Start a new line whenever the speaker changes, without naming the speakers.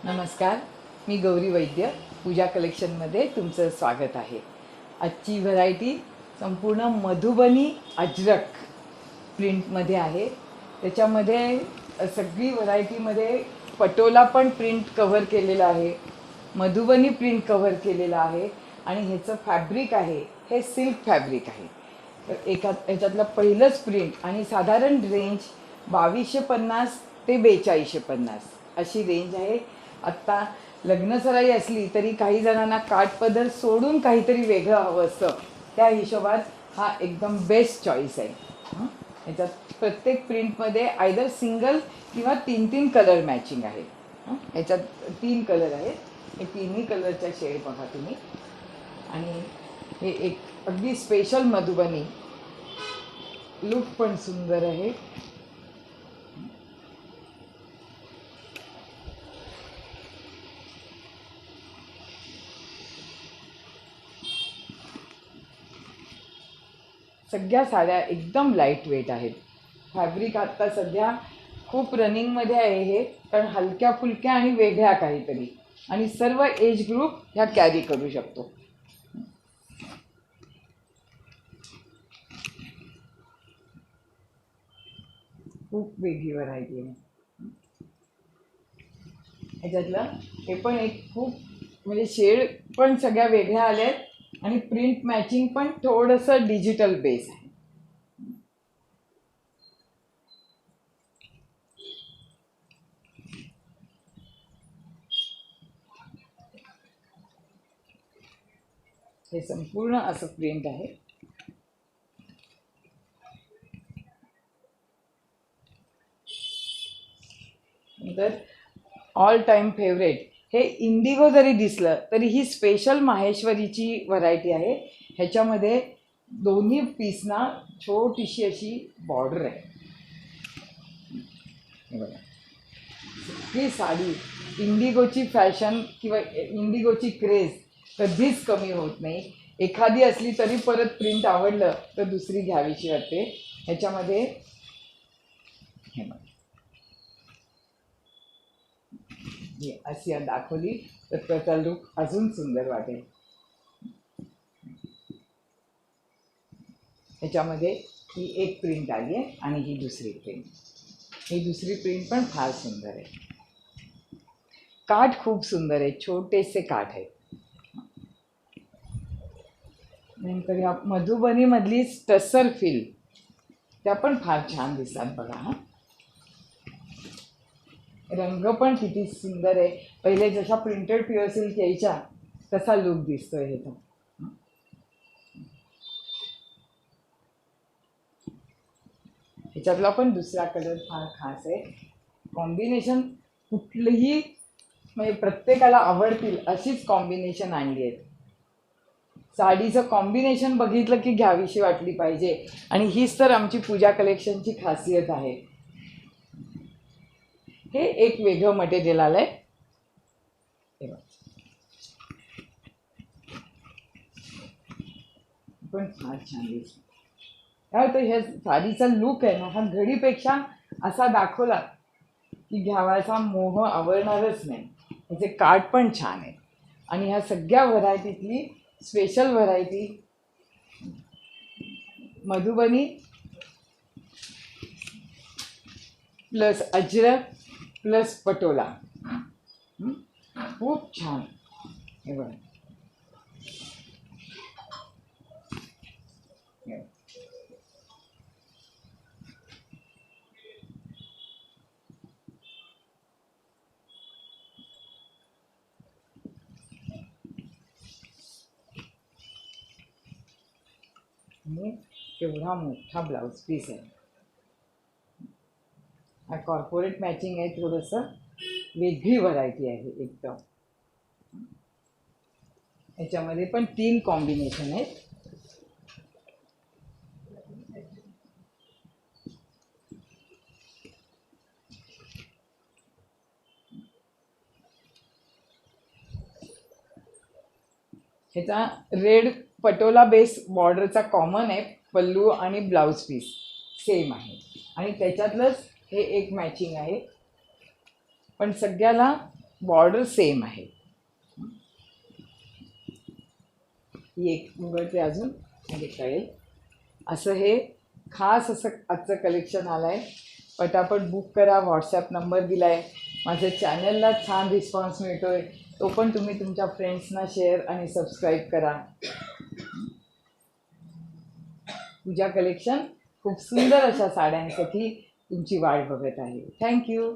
नमस्कार, मी गौरी वैद्य. पूजा कलेक्शनमध्ये तुमचं स्वागत आहे. आजची व्हरायटी संपूर्ण मधुबनी अजरक प्रिंटमध्ये आहे. त्याच्यामध्ये सगळी व्हरायटीमध्ये पटोला पण प्रिंट कव्हर केलेला आहे, मधुबनी प्रिंट कव्हर केलेला आहे आणि ह्याचं फॅब्रिक आहे हे सिल्क फॅब्रिक आहे. तर ह्याच्यातलं पहिलंच प्रिंट आणि साधारण रेंज 2250 ते 4250 अशी रेंज आहे. आत्ता लग्नसराई असली तरी काही जणांना काठपदर सोडून काहीतरी वेगळं हवं असतं, त्या हिशोबात हा एकदम बेस्ट चॉईस आहे. ह्याच्यात प्रत्येक प्रिंटमध्ये आयदर सिंगल किंवा 3 कलर मॅचिंग आहे. ह्याच्यात 3 कलर आहेत. हे तिन्ही कलरच्या शेड बघा तुम्ही. आणि हे एक अगदी स्पेशल मधुबनी लुक पण सुंदर आहे. सगळ्या साड्या एकदम लाईट वेट आहेत. फॅब्रिक आत्ता सध्या खूप रनिंगमध्ये आहे हे, कारण हलक्या फुलक्या आणि वेगळ्या काहीतरी, आणि सर्व एज ग्रुप ह्या कॅरी करू शकतो. खूप वेगळी व्हरायटी आहे. ह्याच्यातलं हे पण एक खूप म्हणजे शेड पण सगळ्या वेगळ्या आल्या आहेत आणि प्रिंट मॅचिंग पण थोडंसं डिजिटल बेस आहे. हे संपूर्ण असं प्रिंट आहे. नंतर ऑल टाईम फेवरेट हे इंडिगो जरी दिसलं तरी ही स्पेशल माहेश्वरीची व्हरायटी आहे. ह्याच्यामध्ये दोन्ही पीसना छोटीशी अशी बॉर्डर आहे. हे बघा, ही साडी इंडिगोची फॅशन किंवा इंडिगोची क्रेज कधीच कमी होत नाही. एखादी असली तरी परत प्रिंट आवडलं तर दुसरी घ्यावीशी वाटते. ह्याच्यामध्ये हे बघा, अशी दाखवली तर त्याचा लुक अजून सुंदर वाटेल. ह्याच्यामध्ये ही एक प्रिंट आली आहे आणि ही दुसरी प्रिंट. ही दुसरी प्रिंट पण फार सुंदर आहे. काठ खूप सुंदर आहे, छोटेसे काठ आहेत. नंतर या मधुबनीमधली टसर फील त्या पण फार छान दिसतात बघा. हा रंग पण किती सुंदर आहे. पहिले जशा प्रिंटेड प्युअर सिल्क यायच्या तसा लुक दिसतोय ह्याचा. ह्याच्यातला पण दुसरा कलर फार खास आहे. कॉम्बिनेशन कुठलीही म्हणजे प्रत्येकाला आवडतील अशीच कॉम्बिनेशन आणली आहेत. साडीचं कॉम्बिनेशन बघितलं की घ्यावीशी वाटली पाहिजे, आणि हीच तर आमची पूजा कलेक्शनची खासियत आहे. हे एक वेगळं मटेरियल आलंय. पण फार छान दिसत. काय होतं, ह्या साडीचा लुक आहे ना, हा घडीपेक्षा असा दाखवला की घ्यावायचा मोह आवरणारच नाही. ह्याचे काठ पण छान आहे आणि ह्या सगळ्या व्हरायटीतली special variety Madhubani plus Ajrak plus Patola. खूप छान. हे बघा, केवढा मोठा ब्लाउज पीस आहे. हा कॉर्पोरेट मॅचिंग आहे. थोडंसं वेगळी व्हरायटी आहे एकदम. याच्यामध्ये पण 3 कॉम्बिनेशन आहेत. ह्याचा रेड पटोला बेस बॉर्डरचा कॉमन आहे. पल्लू आणि ब्लाउज पीस सेम आहे आणि त्याच्यातलंच हे एक मॅचिंग आहे. पण सगळ्याला बॉर्डर सेम आहे. ही एक उघडते अजून म्हणजे कळेल. असं हे खास असं आजचं कलेक्शन आलं आहे. पटापट बुक करा. व्हॉट्सॲप नंबर दिला आहे. माझ्या चॅनलला छान रिस्पॉन्स मिळतो आहे, तो पण तुम्ही तुमच्या फ्रेंड्सना शेअर आणि सबस्क्राईब करा. पूजा कलेक्शन खूप सुंदर अशा साड्यांसाठी तुमची वाट बघत आहे. थँक्यू.